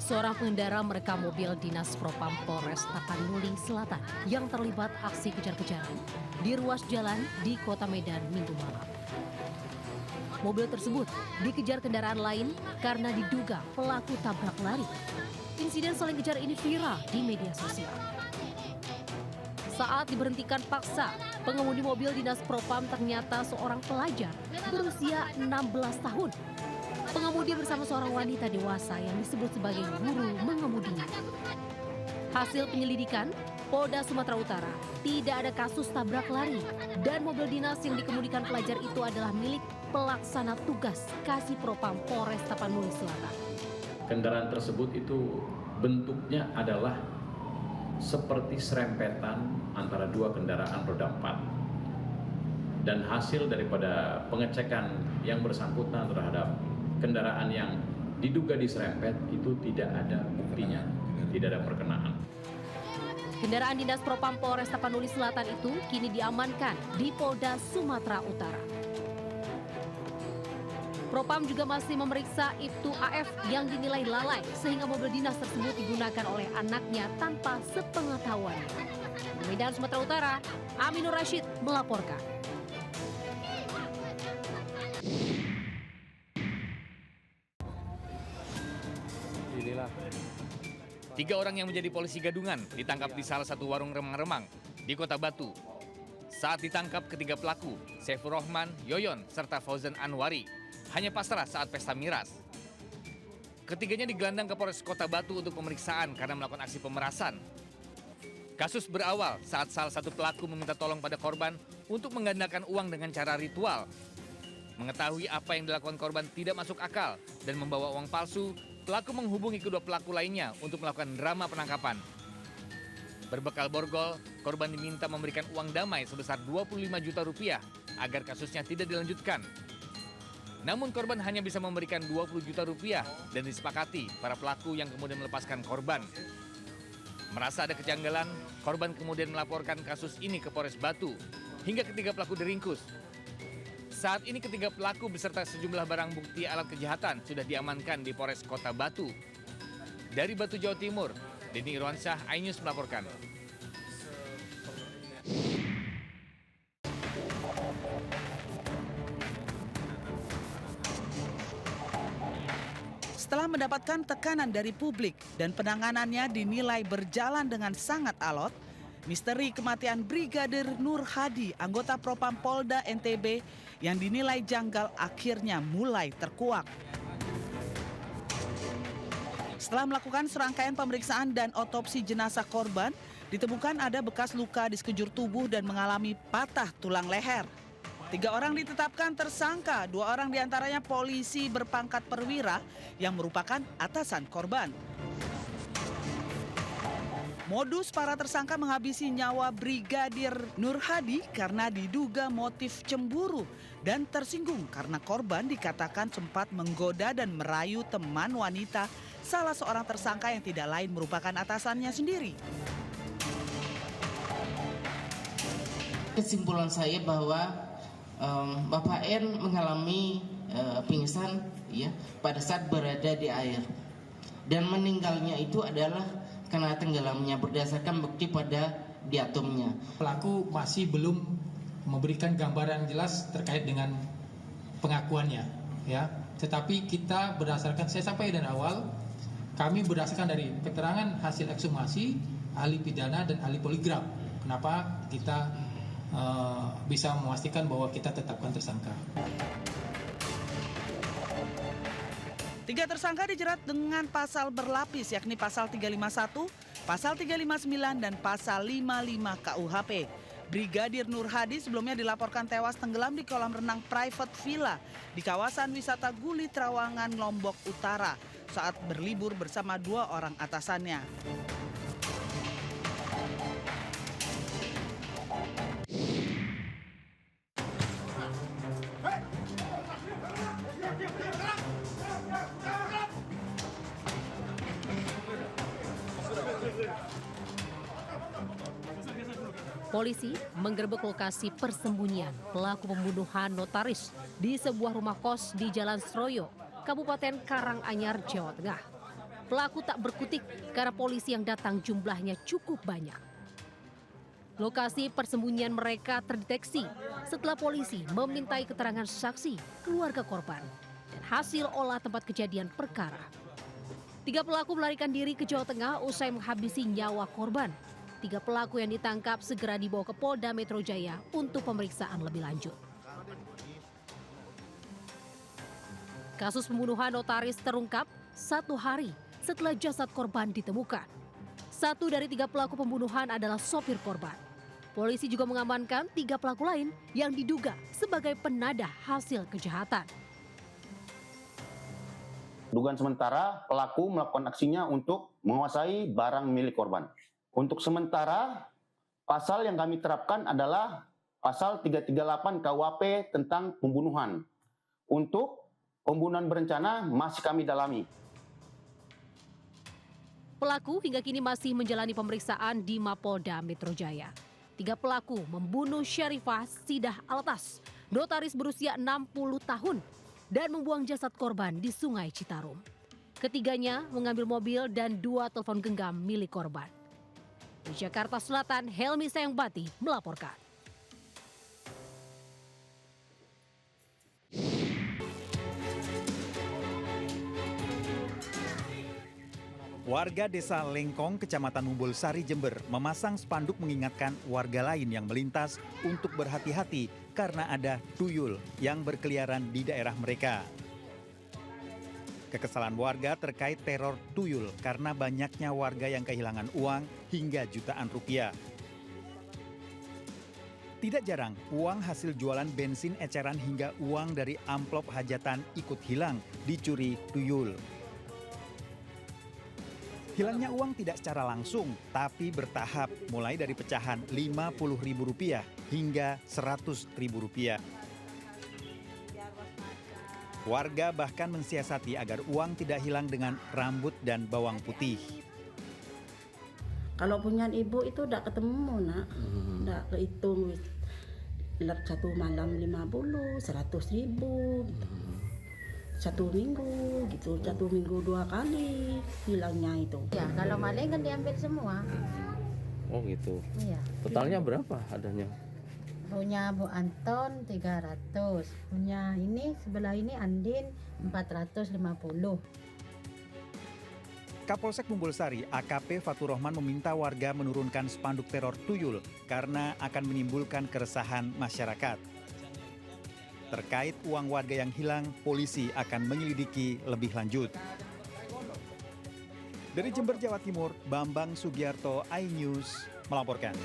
Seorang pengendara merekam mobil dinas Propam Polres Tapanuli Selatan yang terlibat aksi kejar-kejaran di ruas jalan di Kota Medan Minggu malam. Mobil tersebut dikejar kendaraan lain karena diduga pelaku tabrak lari. Insiden saling kejar ini viral di media sosial. Saat diberhentikan paksa, pengemudi mobil dinas Propam ternyata seorang pelajar berusia 16 tahun. Pengemudi bersama seorang wanita dewasa yang disebut sebagai guru mengemudinya. Hasil penyelidikan, Polda Sumatera Utara tidak ada kasus tabrak lari dan mobil dinas yang dikemudikan pelajar itu adalah milik pelaksana tugas Kasih Propam Polres Tapanuli Selatan. Kendaraan tersebut itu bentuknya adalah seperti serempetan antara dua kendaraan roda 4. Dan hasil daripada pengecekan yang bersangkutan terhadap kendaraan yang diduga diserempet itu tidak ada buktinya, tidak ada perkenaan. Kendaraan dinas Propam Polres Tapanuli Selatan itu kini diamankan di Polda Sumatera Utara. Propam juga masih memeriksa Ibtu AF yang dinilai lalai sehingga mobil dinas tersebut digunakan oleh anaknya tanpa sepengetahuannya. Di Medan, Sumatera Utara, Aminur Rashid melaporkan. Tiga orang yang menjadi polisi gadungan ditangkap di salah satu warung remang-remang di Kota Batu. Saat ditangkap, ketiga pelaku, Saiful Rohman, Yoyon, serta Fauzan Anwari, hanya pasrah saat pesta miras. Ketiganya digelandang ke Polres Kota Batu untuk pemeriksaan karena melakukan aksi pemerasan. Kasus berawal saat salah satu pelaku meminta tolong pada korban untuk menggandakan uang dengan cara ritual. Mengetahui apa yang dilakukan korban tidak masuk akal dan membawa uang palsu, pelaku menghubungi kedua pelaku lainnya untuk melakukan drama penangkapan. Berbekal borgol, korban diminta memberikan uang damai sebesar 25 juta rupiah agar kasusnya tidak dilanjutkan. Namun korban hanya bisa memberikan 20 juta rupiah dan disepakati para pelaku yang kemudian melepaskan korban. Merasa ada kejanggalan, korban kemudian melaporkan kasus ini ke Polres Batu hingga ketiga pelaku diringkus. Saat ini ketiga pelaku beserta sejumlah barang bukti alat kejahatan sudah diamankan di Polres Kota Batu. Dari Batu, Jawa Timur, Denny Irwansyah, iNews melaporkan. Setelah mendapatkan tekanan dari publik dan penanganannya dinilai berjalan dengan sangat alot, misteri kematian Brigadir Nur Hadi, anggota Propam Polda NTB yang dinilai janggal akhirnya mulai terkuak. Setelah melakukan serangkaian pemeriksaan dan otopsi jenazah korban, ditemukan ada bekas luka di sekujur tubuh dan mengalami patah tulang leher. 3 orang ditetapkan tersangka, 2 orang diantaranya polisi berpangkat perwira yang merupakan atasan korban. Modus para tersangka menghabisi nyawa Brigadir Nur Hadi karena diduga motif cemburu dan tersinggung karena korban dikatakan sempat menggoda dan merayu teman wanita salah seorang tersangka yang tidak lain merupakan atasannya sendiri. Kesimpulan saya bahwa Bapak N mengalami pingsan ya pada saat berada di air dan meninggalnya itu adalah karena tenggelamnya berdasarkan bukti pada diatomnya. Pelaku masih belum memberikan gambaran jelas terkait dengan pengakuannya ya. Tetapi kita berdasarkan, saya sampaikan dari awal, kami berdasarkan dari keterangan hasil ekshumasi, ahli pidana dan ahli poligraf. Kenapa kita bisa memastikan bahwa kita tetapkan tersangka. 3 tersangka dijerat dengan pasal berlapis yakni pasal 351, pasal 359 dan pasal 55 KUHP. Brigadir Nur Hadi sebelumnya dilaporkan tewas tenggelam di kolam renang private villa di kawasan wisata Guli Trawangan, Lombok Utara saat berlibur bersama 2 orang atasannya. Polisi menggerebek lokasi persembunyian pelaku pembunuhan notaris di sebuah rumah kos di Jalan Sroyo, Kabupaten Karanganyar, Jawa Tengah. Pelaku tak berkutik karena polisi yang datang jumlahnya cukup banyak. Lokasi persembunyian mereka terdeteksi setelah polisi memintai keterangan saksi, keluarga korban, dan hasil olah tempat kejadian perkara. 3 pelaku melarikan diri ke Jawa Tengah usai menghabisi nyawa korban. 3 pelaku yang ditangkap segera dibawa ke Polda Metro Jaya untuk pemeriksaan lebih lanjut. Kasus pembunuhan notaris terungkap 1 hari setelah jasad korban ditemukan. 1 dari 3 pelaku pembunuhan adalah sopir korban. Polisi juga mengamankan 3 pelaku lain yang diduga sebagai penadah hasil kejahatan. Dugaan sementara pelaku melakukan aksinya untuk menguasai barang milik korban. Untuk sementara, pasal yang kami terapkan adalah pasal 338 KUHP tentang pembunuhan. Untuk pembunuhan berencana masih kami dalami. Pelaku hingga kini masih menjalani pemeriksaan di Mapolda Metro Jaya. 3 pelaku membunuh Syarifah Sidah Altas, notaris berusia 60 tahun, dan membuang jasad korban di Sungai Citarum. Ketiganya mengambil mobil dan 2 telepon genggam milik korban. Di Jakarta Selatan, Helmi Sayangbati melaporkan. Warga Desa Lengkong, Kecamatan Mumbul Sari, Jember memasang spanduk mengingatkan warga lain yang melintas untuk berhati-hati karena ada tuyul yang berkeliaran di daerah mereka. Kekesalan warga terkait teror tuyul karena banyaknya warga yang kehilangan uang hingga jutaan rupiah. Tidak jarang, uang hasil jualan bensin eceran hingga uang dari amplop hajatan ikut hilang dicuri tuyul. Hilangnya uang tidak secara langsung, tapi bertahap, mulai dari pecahan Rp50.000 hingga Rp100.000. Warga bahkan mensiasati agar uang tidak hilang dengan rambut dan bawang putih. Kalau punya ibu itu udah ketemu, nak. Udah kehitung. Satu malam 50, 100.000 gitu. 1 minggu gitu, 1 minggu 2 kali hilangnya itu. Ya, kalau maling kan diambil semua. Oh gitu. Iya. Totalnya berapa adanya? Punya Bu Anton 300, punya ini sebelah ini Andin 450. Kapolsek Mumbul Sari, AKP Fatur Rahman meminta warga menurunkan spanduk teror tuyul karena akan menimbulkan keresahan masyarakat. Terkait uang warga yang hilang, polisi akan menyelidiki lebih lanjut. Dari Jember, Jawa Timur, Bambang Sugiarto, iNews melaporkan.